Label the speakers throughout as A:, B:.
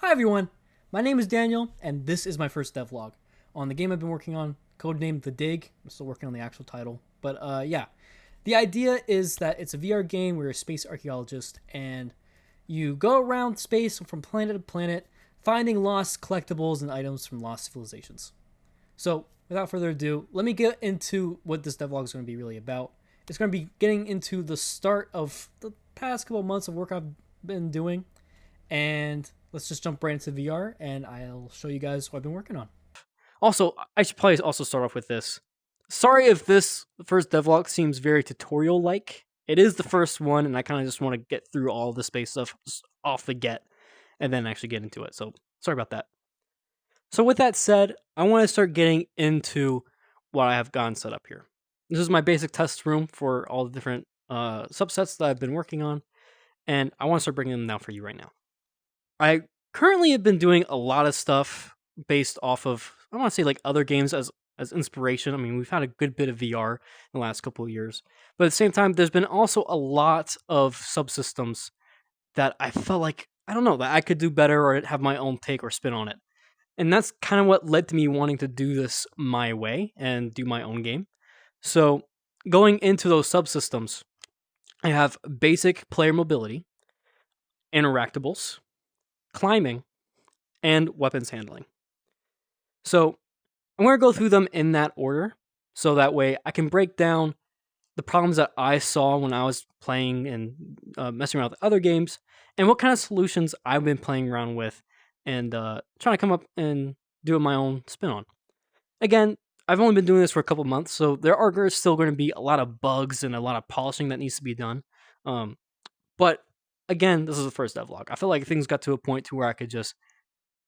A: Hi everyone, my name is Daniel, and this is my first devlog on the game I've been working on, codenamed The Dig. I'm still working on the actual title, but yeah. The idea is that it's a VR game where you're a space archaeologist, and you go around space from planet to planet, finding lost collectibles and items from lost civilizations. So, without further ado, let me get into what this devlog is going to be really about. It's going to be getting into the start of the past couple of months of work I've been doing, and let's just jump right into VR, and I'll show you guys what I've been working on.
B: Also, I should probably also start off with this. Sorry if this first devlog seems very tutorial-like. It is the first one, and I kind of just want to get through all the space stuff off the get, and then actually get into it. So, sorry about that. So, with that said, I want to start getting into what I have gotten set up here. This is my basic test room for all the different subsets that I've been working on, and I want to start bringing them down for you right now. I currently have been doing a lot of stuff based off of, I want to say, like other games as inspiration. I mean, we've had a good bit of VR in the last couple of years, but at the same time, there's been also a lot of subsystems that I felt like, I don't know, that I could do better or have my own take or spin on it. And that's kind of what led to me wanting to do this my way and do my own game. So, going into those subsystems, I have basic player mobility, interactables, climbing, and weapons handling. So I'm going to go through them in that order so that way I can break down the problems that I saw when I was playing and messing around with other games and what kind of solutions I've been playing around with and trying to come up and do my own spin on. Again, I've only been doing this for a couple months, so there are still going to be a lot of bugs and a lot of polishing that needs to be done. But again, this is the first devlog. I feel like things got to a point to where I could just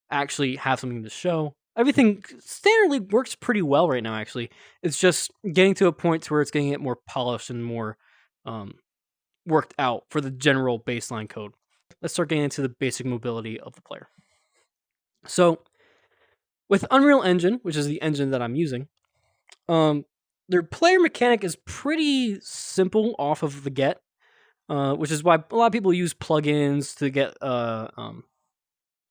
B: actually have something to show. Everything standardly works pretty well right now, actually. It's just getting to a point to where it's getting it more polished and more worked out for the general baseline code. Let's start getting into the basic mobility of the player. So, with Unreal Engine, which is the engine that I'm using, their player mechanic is pretty simple off of the get, which is why a lot of people use plugins to get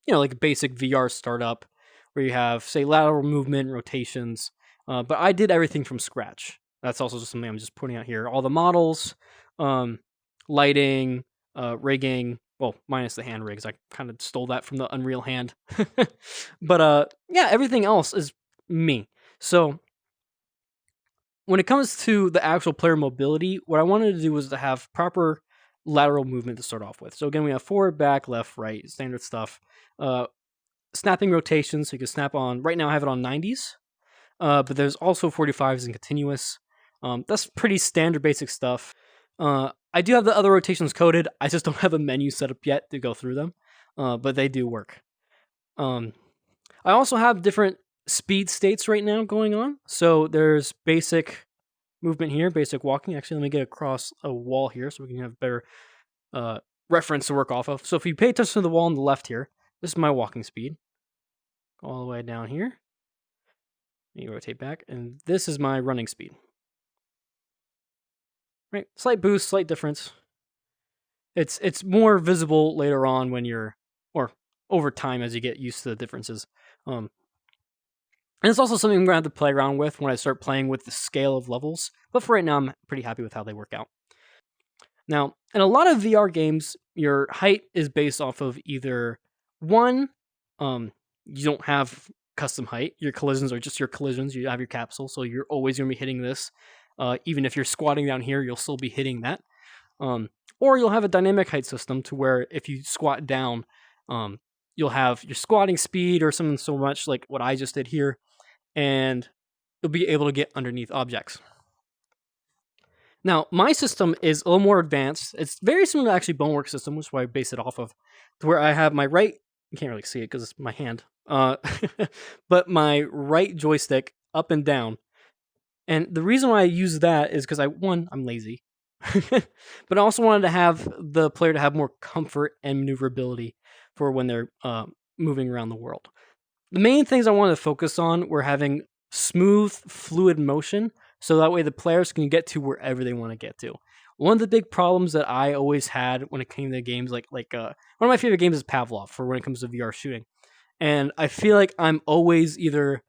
B: like basic VR startup where you have, say, lateral movement, rotations. But I did everything from scratch. That's also just something I'm just putting out here. All the models, lighting, rigging. Well, minus the hand rigs. I kind of stole that from the Unreal hand. But yeah, everything else is me. So when it comes to the actual player mobility, what I wanted to do was to have proper lateral movement to start off with. So again, we have forward, back, left, right, standard stuff. Snapping rotations, so you can snap on. Right now, I have it on 90s, but there's also 45s and continuous. That's pretty standard, basic stuff. I do have the other rotations coded. I just don't have a menu set up yet to go through them, but they do work. I also have different speed states right now going on. So there's basic movement here, basic walking. Actually, let me get across a wall here so we can have better reference to work off of. So if you pay attention to the wall on the left here, this is my walking speed. Go all the way down here. Let me rotate back, and this is my running speed. Right, slight boost, slight difference. It's more visible later on when you're, or over time as you get used to the differences. And it's also something I'm going to have to play around with when I start playing with the scale of levels. But for right now, I'm pretty happy with how they work out. Now, in a lot of VR games, your height is based off of either one, you don't have custom height. Your collisions are just your collisions. You have your capsule, so you're always going to be hitting this. Even if you're squatting down here, you'll still be hitting that. Or you'll have a dynamic height system to where if you squat down, you'll have your squatting speed or something so much like what I just did here, and you'll be able to get underneath objects. Now, my system is a little more advanced. It's very similar to actually Boneworks system, which is why I base it off of, to where I have my right, you can't really see it because it's my hand, but my right joystick up and down. And the reason why I use that is because I'm lazy, but I also wanted to have the player to have more comfort and maneuverability for when they're moving around the world. The main things I wanted to focus on were having smooth, fluid motion, so that way the players can get to wherever they want to get to. One of the big problems that I always had when it came to games, one of my favorite games is Pavlov for when it comes to VR shooting, and I feel like I'm always either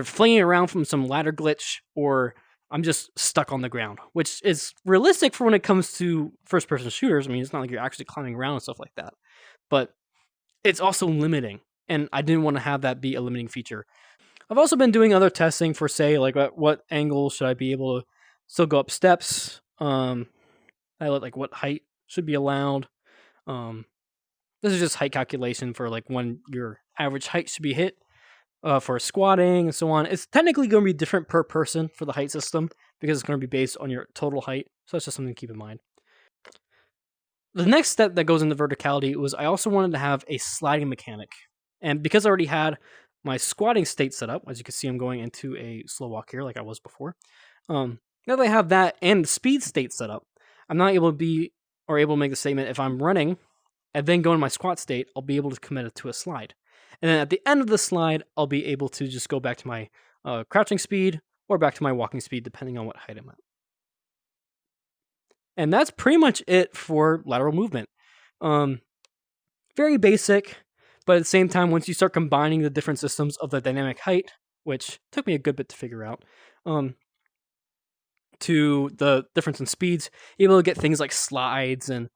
B: flinging around from some ladder glitch or I'm just stuck on the ground, which is realistic for when it comes to first person shooters. I mean, it's not like you're actually climbing around and stuff like that, but it's also limiting, and I didn't want to have that be a limiting feature. I've also been doing other testing for, say, like what angle should I be able to still go up steps. Like what height should be allowed. This is just height calculation for like when your average height should be hit for squatting and so on. It's technically going to be different per person for the height system because it's going to be based on your total height. So that's just something to keep in mind. The next step that goes into verticality was I also wanted to have a sliding mechanic. And because I already had my squatting state set up, as you can see, I'm going into a slow walk here like I was before. Now that I have that and the speed state set up, I'm not able to make the statement if I'm running and then go in my squat state, I'll be able to commit it to a slide. And then at the end of the slide, I'll be able to just go back to my crouching speed or back to my walking speed, depending on what height I'm at. And that's pretty much it for lateral movement. Very basic, but at the same time, once you start combining the different systems of the dynamic height, which took me a good bit to figure out, to the difference in speeds, you're able to get things like slides and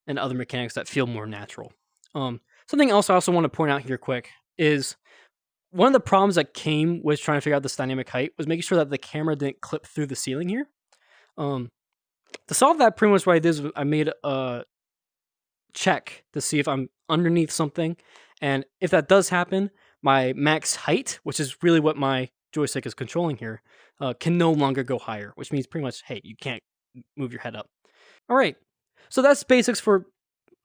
B: other mechanics that feel more natural. Something else I also want to point out here quick is one of the problems that came with trying to figure out this dynamic height was making sure that the camera didn't clip through the ceiling here. To solve that, pretty much what I did is I made a check to see if I'm underneath something, and if that does happen, my max height, which is really what my joystick is controlling here, can no longer go higher, which means pretty much, hey, you can't move your head up. All right, so that's basics for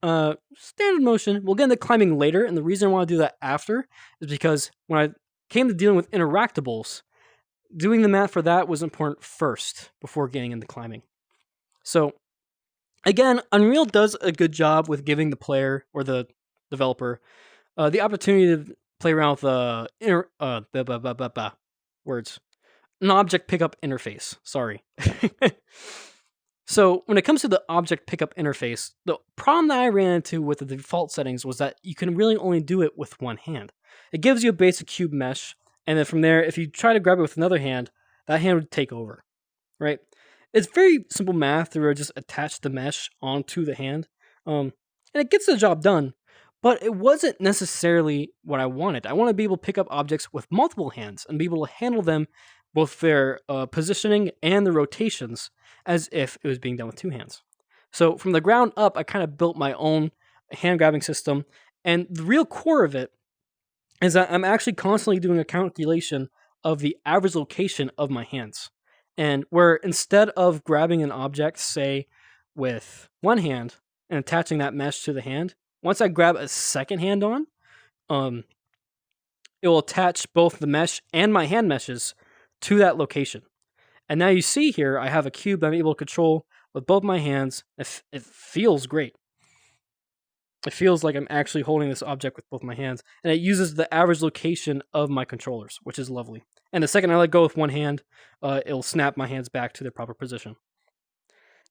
B: standard motion. We'll get into climbing later, and the reason I want to do that after is because when I came to dealing with interactables, doing the math for that was important first before getting into climbing. So again, Unreal does a good job with giving the player or the developer the opportunity to play around with an object pickup interface. Sorry. So when it comes to the object pickup interface, the problem that I ran into with the default settings was that you can really only do it with one hand. It gives you a basic cube mesh, and then from there, if you try to grab it with another hand, that hand would take over, right? It's very simple math to just attach the mesh onto the hand, and it gets the job done, but it wasn't necessarily what I wanted. I want to be able to pick up objects with multiple hands and be able to handle them, both their positioning and the rotations, as if it was being done with two hands. So from the ground up, I kind of built my own hand grabbing system, and the real core of it is that I'm actually constantly doing a calculation of the average location of my hands. And where instead of grabbing an object, say, with one hand and attaching that mesh to the hand, once I grab a second hand on, it will attach both the mesh and my hand meshes to that location. And now you see here, I have a cube that I'm able to control with both my hands. It feels great. It feels like I'm actually holding this object with both my hands, and it uses the average location of my controllers, which is lovely. And the second I let go with one hand, it'll snap my hands back to their proper position.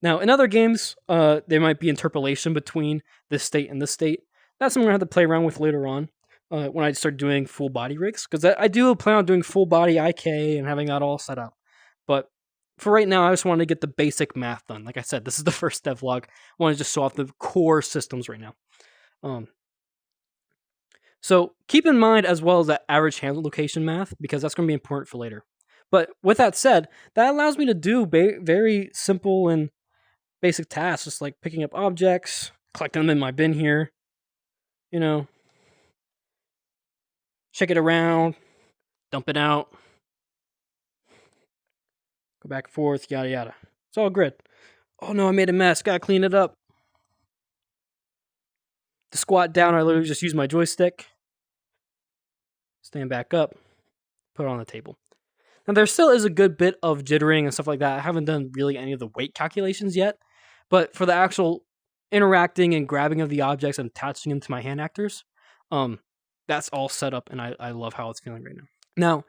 B: Now, in other games, there might be interpolation between this state and this state. That's something I have to play around with later on when I start doing full body rigs, because I do plan on doing full body IK and having that all set up. But for right now, I just wanted to get the basic math done. Like I said, this is the first devlog. I want to just show off the core systems right now. So keep in mind as well as that average hand location math, because that's going to be important for later. But with that said, that allows me to do very simple and basic tasks, just like picking up objects, collecting them in my bin here, check it around, dump it out, go back and forth, yada yada. It's all good. Oh no, I made a mess, gotta clean it up. To squat down, I literally just use my joystick, stand back up, put it on the table. Now there still is a good bit of jittering and stuff like that. I haven't done really any of the weight calculations yet, but for the actual interacting and grabbing of the objects and attaching them to my hand actors, that's all set up, and I love how it's feeling right now. Now,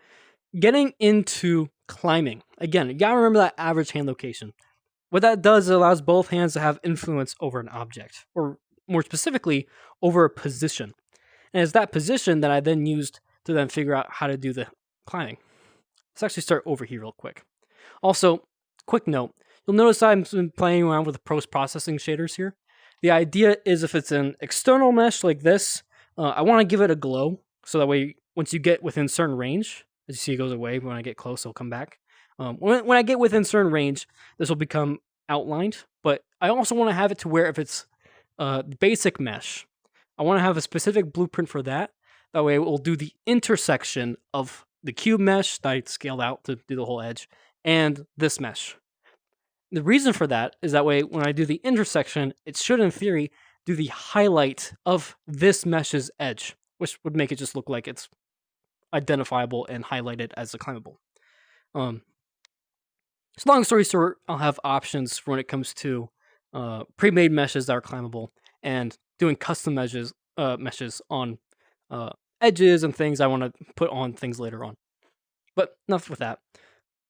B: getting into climbing. Again, you gotta remember that average hand location. What that does, it allows both hands to have influence over an object, or more specifically, over a position. And it's that position that I then used to then figure out how to do the climbing. Let's actually start over here real quick. Also, quick note, you'll notice I've been playing around with the post-processing shaders here. The idea is if it's an external mesh like this, I want to give it a glow, so that way once you get within certain range, as you see it goes away, when I get close it'll come back. When I get within certain range, this will become outlined, but I also want to have it to where if it's basic mesh, I want to have a specific blueprint for that. That way it will do the intersection of the cube mesh that I scaled out to do the whole edge, and this mesh. The reason for that is that way when I do the intersection, it should in theory do the highlight of this mesh's edge, which would make it just look like it's identifiable and highlighted as a climbable. So long story short, I'll have options for when it comes to pre-made meshes that are climbable and doing custom meshes on edges and things I want to put on things later on. But enough with that.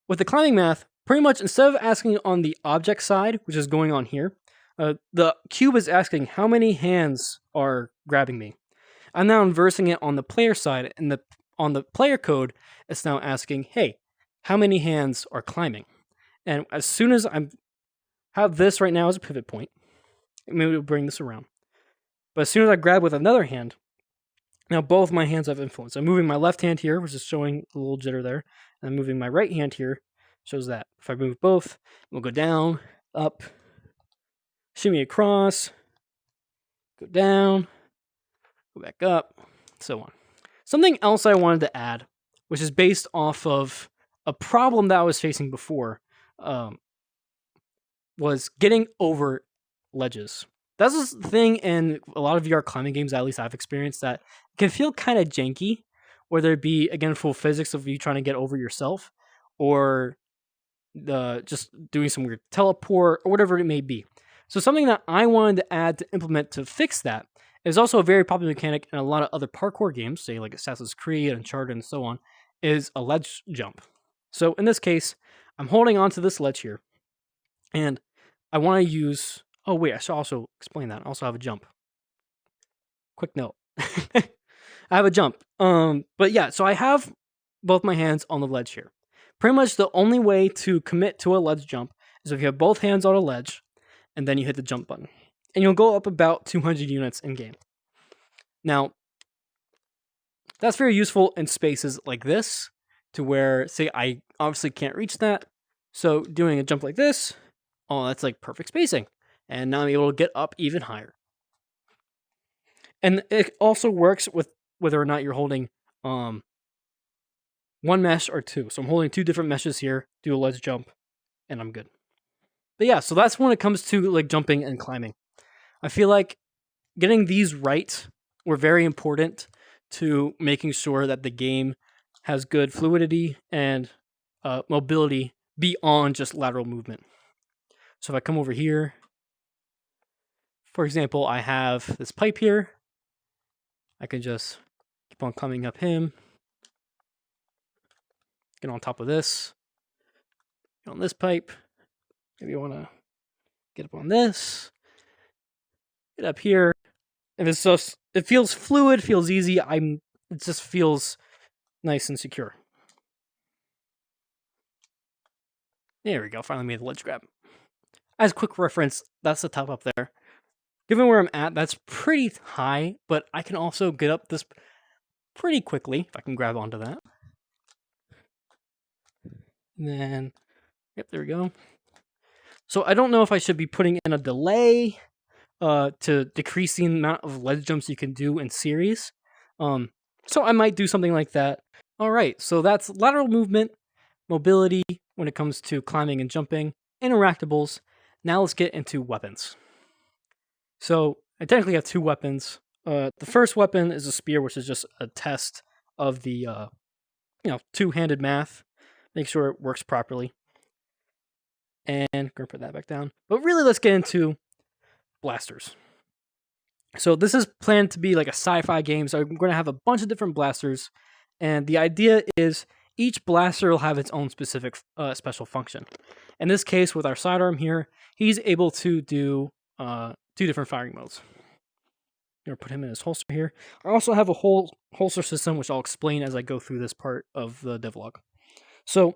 B: With the climbing math, pretty much instead of asking on the object side, which is going on here, the cube is asking how many hands are grabbing me. I'm now inversing it on the player side, and on the player code, it's now asking, hey, how many hands are climbing? And as soon as I have this right now as a pivot point, maybe we'll bring this around. But as soon as I grab with another hand, now both my hands have influence. I'm moving my left hand here, which is showing a little jitter there, and I'm moving my right hand here, shows that. If I move both, we'll go down, up, shimmy across, go down, go back up, so on. Something else I wanted to add, which is based off of a problem that I was facing before, was getting over ledges. That's the thing in a lot of VR climbing games, at least I've experienced, that can feel kind of janky, whether it be, again, full physics of you trying to get over yourself, or just doing some weird teleport, or whatever it may be. So something that I wanted to add to implement to fix that is also a very popular mechanic in a lot of other parkour games, say like Assassin's Creed, Uncharted, and so on, is a ledge jump. So in this case, I'm holding onto this ledge here, and I want to use... Oh wait, I should also explain that. I also have a jump. Quick note. I have a jump. But yeah, so I have both my hands on the ledge here. Pretty much the only way to commit to a ledge jump is if you have both hands on a ledge, and then you hit the jump button. And you'll go up about 200 units in game. Now, that's very useful in spaces like this, to where, say, I obviously can't reach that. So doing a jump like this, oh, that's like perfect spacing. And now I'm able to get up even higher. And it also works with whether or not you're holding one mesh or two. So I'm holding two different meshes here, do a ledge jump, and I'm good. But yeah, so that's when it comes to like jumping and climbing. I feel like getting these right were very important to making sure that the game has good fluidity and mobility beyond just lateral movement. So if I come over here, for example, I have this pipe here. I can just keep on climbing up him. Get on top of this. Get on this pipe. Maybe I want to get up on this. Get up here. And it's just, it feels fluid, feels easy. It just feels nice and secure. There we go. Finally made the ledge grab. As a quick reference, that's the top up there. Given where I'm at, that's pretty high, but I can also get up this pretty quickly if I can grab onto that. And then, yep, there we go. So I don't know if I should be putting in a delay to decrease the amount of ledge jumps you can do in series. So I might do something like that. All right, so that's lateral movement, mobility when it comes to climbing and jumping, interactables. Now let's get into weapons. So I technically have two weapons. The first weapon is a spear, which is just a test of the two-handed math. Make sure it works properly. And I'm gonna put that back down. But really, let's get into blasters. So this is planned to be like a sci-fi game. So I'm going to have a bunch of different blasters, and the idea is each blaster will have its own specific special function. In this case, with our sidearm here, he's able to do 2 different firing modes. I'm going to put him in his holster here. I also have a whole holster system, which I'll explain as I go through this part of the devlog. So,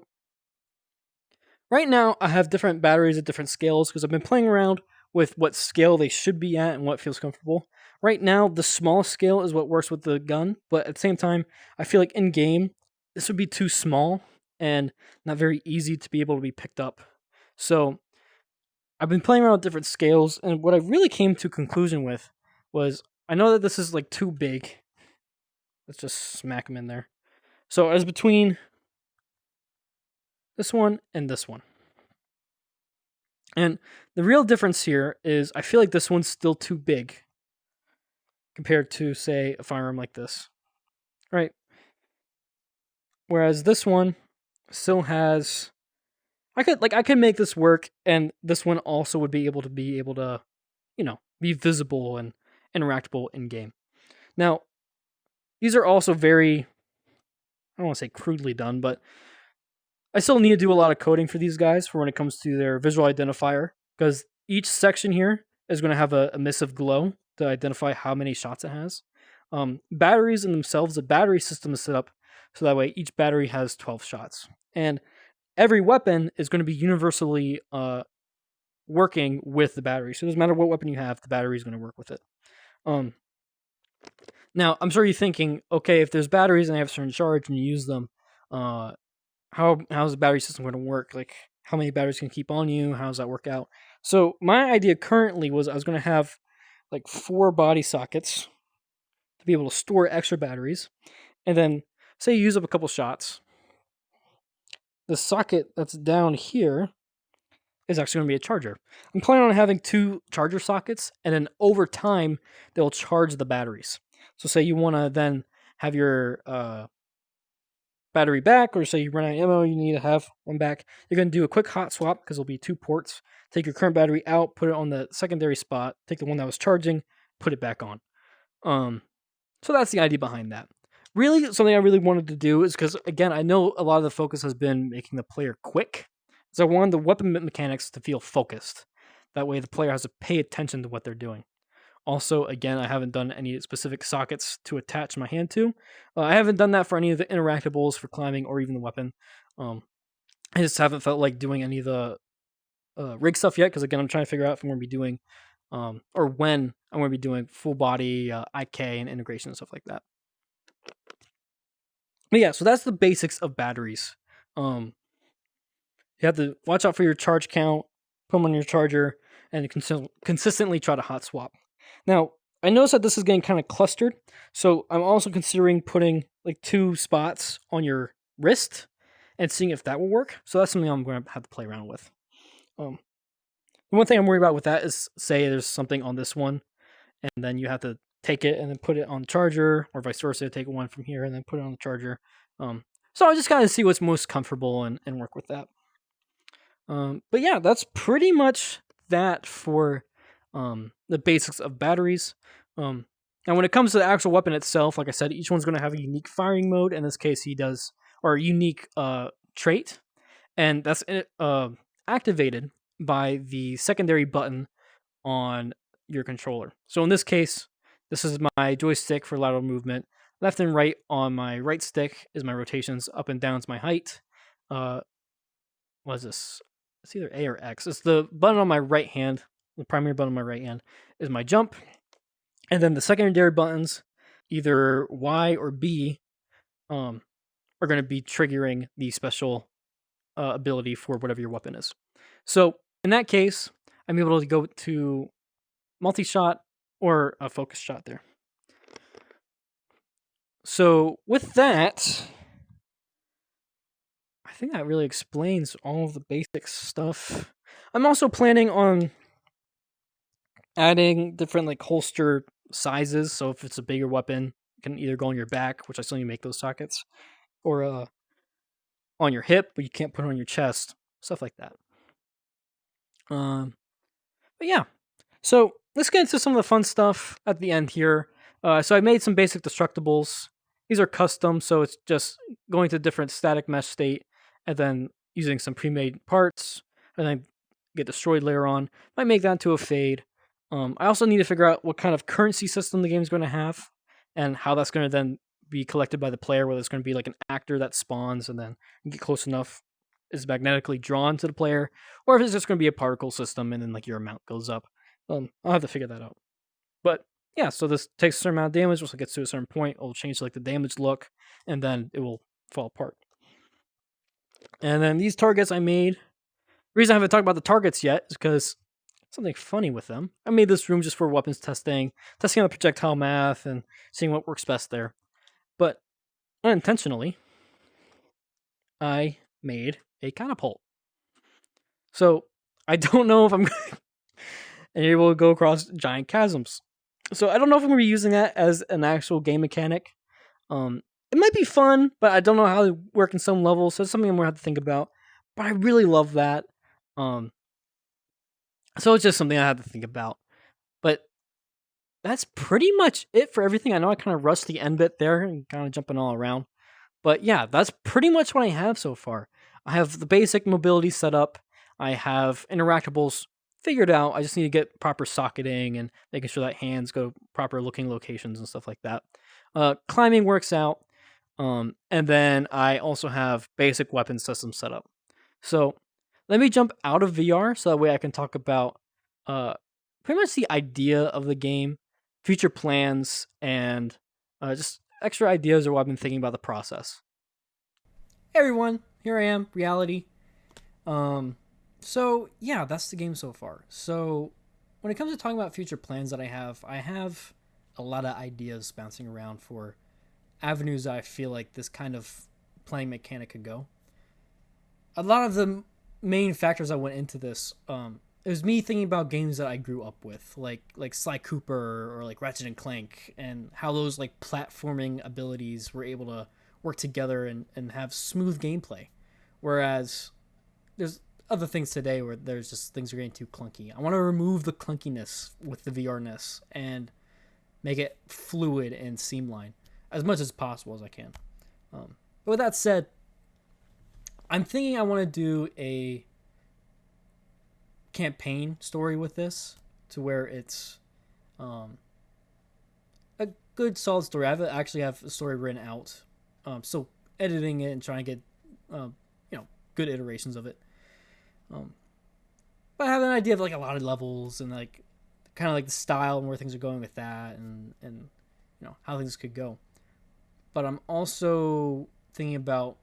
B: right now, I have different batteries at different scales because I've been playing around with what scale they should be at and what feels comfortable. Right now, the smallest scale is what works with the gun, but at the same time, I feel like in game, this would be too small and not very easy to be able to be picked up. So, I've been playing around with different scales, and what I really came to a conclusion with was I know that this is like too big. Let's just smack them in there. So, I was between this one and this one. And the real difference here is I feel like this one's still too big compared to, say, a firearm like this. Right? Whereas this one still has I could make this work, and this one also would be able to be visible and interactable in game. Now, these are also very, I don't want to say crudely done, but I still need to do a lot of coding for these guys for when it comes to their visual identifier, because each section here is going to have a emissive glow to identify how many shots it has. Batteries in themselves, the battery system is set up so that way each battery has 12 shots. And every weapon is going to be universally working with the battery. So it doesn't matter what weapon you have, the battery is going to work with it. Now, I'm sure you're thinking, okay, if there's batteries and they have a certain charge and you use them, how's the battery system going to work? Like, how many batteries can keep on you? How does that work out? So my idea currently was I was going to have like 4 body sockets to be able to store extra batteries. And then, say you use up a couple shots, the socket that's down here is actually going to be a charger. I'm planning on having 2 charger sockets, and then over time, they'll charge the batteries. So say you want to then have your battery back, or say you run out of ammo, you need to have one back. You're going to do a quick hot swap because there'll be 2 ports. Take your current battery out, put it on the secondary spot, take the one that was charging, put it back on. So that's the idea behind that. Really, something I really wanted to do is because, again, I know a lot of the focus has been making the player quick. So I wanted the weapon mechanics to feel focused. That way the player has to pay attention to what they're doing. Also, again, I haven't done any specific sockets to attach my hand to. I haven't done that for any of the interactables for climbing or even the weapon. I just haven't felt like doing any of the rig stuff yet because, again, I'm trying to figure out if I'm going to be doing, or when I'm going to be doing full body IK and integration and stuff like that. But yeah, so that's the basics of batteries. You have to watch out for your charge count, put them on your charger, and consistently try to hot swap. Now, I noticed that this is getting kind of clustered, so I'm also considering putting like 2 spots on your wrist and seeing if that will work. So that's something I'm going to have to play around with. The one thing I'm worried about with that is, say there's something on this one, and then you have to take it and then put it on the charger, or vice versa, take one from here and then put it on the charger. So I just gotta see what's most comfortable and work with that. But yeah, that's pretty much that for the basics of batteries. Now, when it comes to the actual weapon itself, like I said, each one's going to have a unique firing mode. In this case, he does, or a unique trait, and that's activated by the secondary button on your controller. So in this case, this is my joystick for lateral movement. Left and right on my right stick is my rotations. Up and down is my height. What is this? It's either A or X. It's the button on my right hand. The primary button on my right hand is my jump. And then the secondary buttons, either Y or B, are going to be triggering the special ability for whatever your weapon is. So in that case, I'm able to go to multi-shot or a focus shot there. So with that, I think that really explains all of the basic stuff. I'm also planning on adding different like holster sizes. So if it's a bigger weapon, it can either go on your back, which I still need to make those sockets, or on your hip, but you can't put it on your chest, stuff like that. But yeah, so let's get into some of the fun stuff at the end here. So I made some basic destructibles, These are custom, so it's just going to different static mesh state and then using some pre-made parts and then get destroyed later on. Might make that into a fade. I also need to figure out what kind of currency system the game's going to have and how that's going to then be collected by the player, whether it's going to be like an actor that spawns and then you get close enough is magnetically drawn to the player, or if it's just going to be a particle system and then like your amount goes up. I'll have to figure that out. But yeah, so this takes a certain amount of damage. Once it gets to a certain point, it'll change like the damage look, and then it will fall apart. And then these targets I made. The reason I haven't talked about the targets yet is because something funny with them. I made this room just for weapons testing on the projectile math, and seeing what works best there. But unintentionally, I made a catapult. So I don't know if I'm able to go across giant chasms. So I don't know if I'm going to be using that as an actual game mechanic. It might be fun, but I don't know how to work in some levels, so it's something I'm going to have to think about. But I really love that. So it's just something I have to think about. But that's pretty much it for everything. I know I kind of rushed the end bit there and kind of jumping all around. But yeah, that's pretty much what I have so far. I have the basic mobility set up. I have interactables figured out. I just need to get proper socketing and making sure that hands go proper looking locations and stuff like that. Climbing works out. And then I also have basic weapon system set up. So let me jump out of VR so that way I can talk about pretty much the idea of the game, future plans, and just extra ideas or what I've been thinking about the process.
A: Hey everyone, here I am, reality. So yeah, that's the game so far. So when it comes to talking about future plans that I have a lot of ideas bouncing around for avenues that I feel like this kind of playing mechanic could go. A lot of the main factors that went into this, it was me thinking about games that I grew up with, like Sly Cooper or like Ratchet and Clank, and how those like platforming abilities were able to work together and have smooth gameplay. Whereas there's other things today where there's just things are getting too clunky. I want to remove the clunkiness with the VRness and make it fluid and seamline as much as possible as I can. But with that said, I'm thinking I want to do a campaign story with this to where it's a good solid story. I actually have a story written out, still editing it and trying to get good iterations of it. But I have an idea of like a lot of levels and like kind of like the style and where things are going with that and how things could go. But I'm also thinking about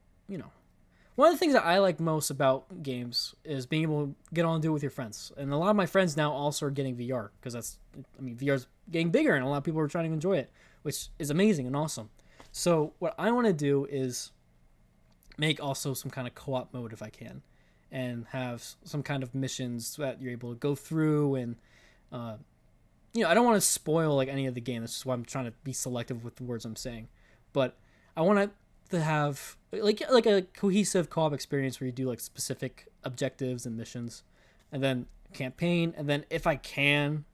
A: one of the things that I like most about games is being able to get on and do it with your friends. And a lot of my friends now also are getting VR because VR's getting bigger and a lot of people are trying to enjoy it, which is amazing and awesome. So what I want to do is make also some kind of co-op mode if I can, and have some kind of missions that you're able to go through. And I don't want to spoil like any of the game. This is why I'm trying to be selective with the words I'm saying. But I want to have like a cohesive co-op experience where you do like specific objectives and missions, and then campaign, and then if I can,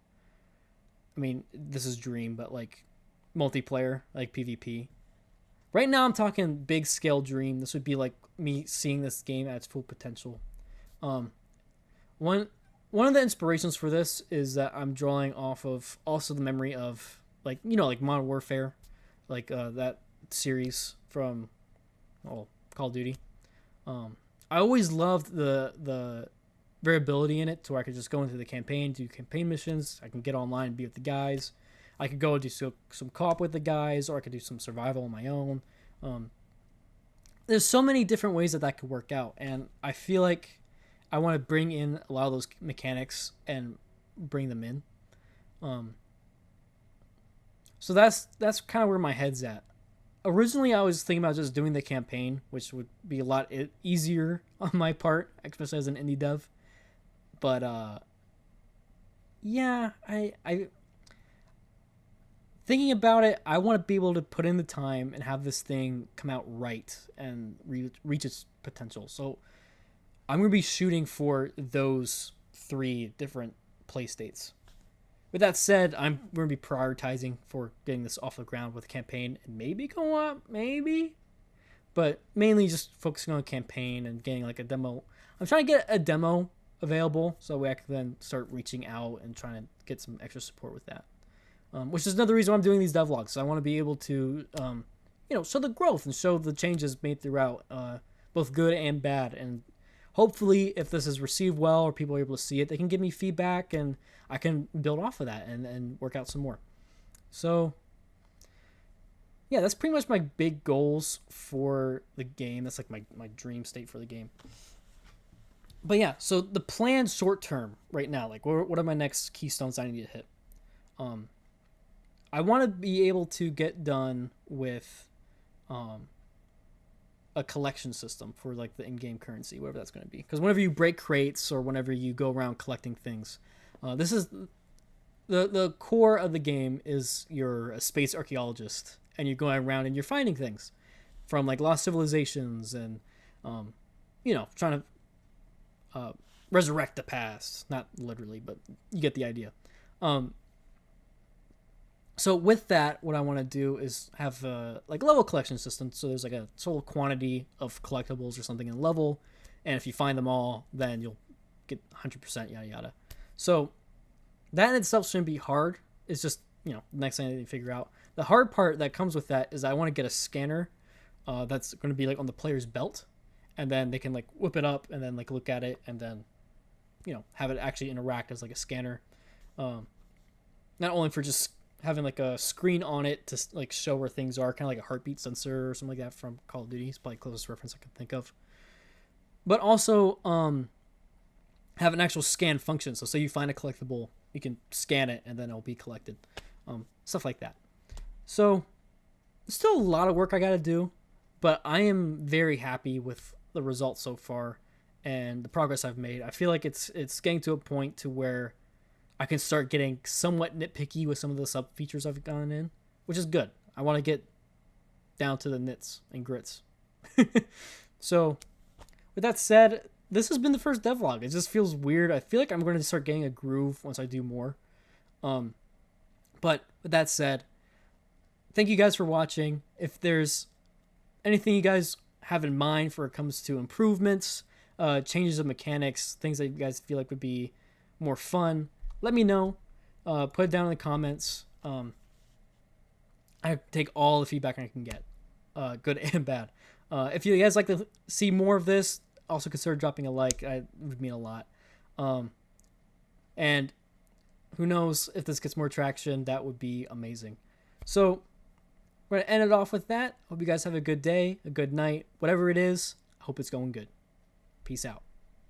A: this is dream, but like multiplayer, like PvP. Right now I'm talking big scale dream. This would be like me seeing this game at its full potential. One of the inspirations for this is that I'm drawing off of also the memory of like Modern Warfare, like that series from Call of Duty. I always loved the variability in it, to where I could just go into the campaign, do campaign missions. I can get online and be with the guys. I could go do some co-op with the guys, or I could do some survival on my own. There's so many different ways that could work out, and I feel like I want to bring in a lot of those mechanics and bring them in. So that's kind of where my head's at. Originally, I was thinking about just doing the campaign, which would be a lot easier on my part, especially as an indie dev. But yeah, I thinking about it, I want to be able to put in the time and have this thing come out right and reach its potential. So I'm going to be shooting for those 3 different play states. With that said, I'm going to be prioritizing for getting this off the ground with campaign and maybe co-op, maybe, but mainly just focusing on campaign and getting like a demo. I'm trying to get a demo available so we can then start reaching out and trying to get some extra support with that. Which is another reason why I'm doing these devlogs. So I want to be able to, show the growth and show the changes made throughout, both good and bad. And hopefully, if this is received well or people are able to see it, they can give me feedback and I can build off of that and work out some more. So, yeah, that's pretty much my big goals for the game. That's like my dream state for the game. But yeah, so the plan short term right now, like what are my next keystones I need to hit? I want to be able to get done with a collection system for like the in-game currency, whatever that's going to be. Because whenever you break crates or whenever you go around collecting things, this is the core of the game is you're a space archaeologist and you're going around and you're finding things from like lost civilizations and trying to resurrect the past. Not literally, but you get the idea. So with that, what I want to do is have a like level collection system. So there's like a total quantity of collectibles or something in level, and if you find them all, then you'll get 100% yada yada. So that in itself shouldn't be hard. It's just the next thing I need to figure out. The hard part that comes with that is I want to get a scanner that's going to be like on the player's belt, and then they can like whip it up and then like look at it and then have it actually interact as like a scanner. Not only for just having like a screen on it to like show where things are, kind of like a heartbeat sensor or something like that from Call of Duty. It's probably the closest reference I can think of. But also have an actual scan function. So say you find a collectible, you can scan it and then it'll be collected. Stuff like that. So there's still a lot of work I got to do, but I am very happy with the results so far and the progress I've made. I feel like it's getting to a point to where I can start getting somewhat nitpicky with some of the sub features I've gone in, which is good. I want to get down to the nits and grits. So, with that said, this has been the first devlog. It just feels weird. I feel like I'm going to start getting a groove once I do more. But with that said, thank you guys for watching. If there's anything you guys have in mind for it comes to improvements, changes of mechanics, things that you guys feel like would be more fun, let me know. Put it down in the comments. I take all the feedback I can get, good and bad. If you guys like to see more of this, also consider dropping a like. It would mean a lot. And who knows if this gets more traction, that would be amazing. So we're going to end it off with that. Hope you guys have a good day, a good night, whatever it is. I hope it's going good. Peace out.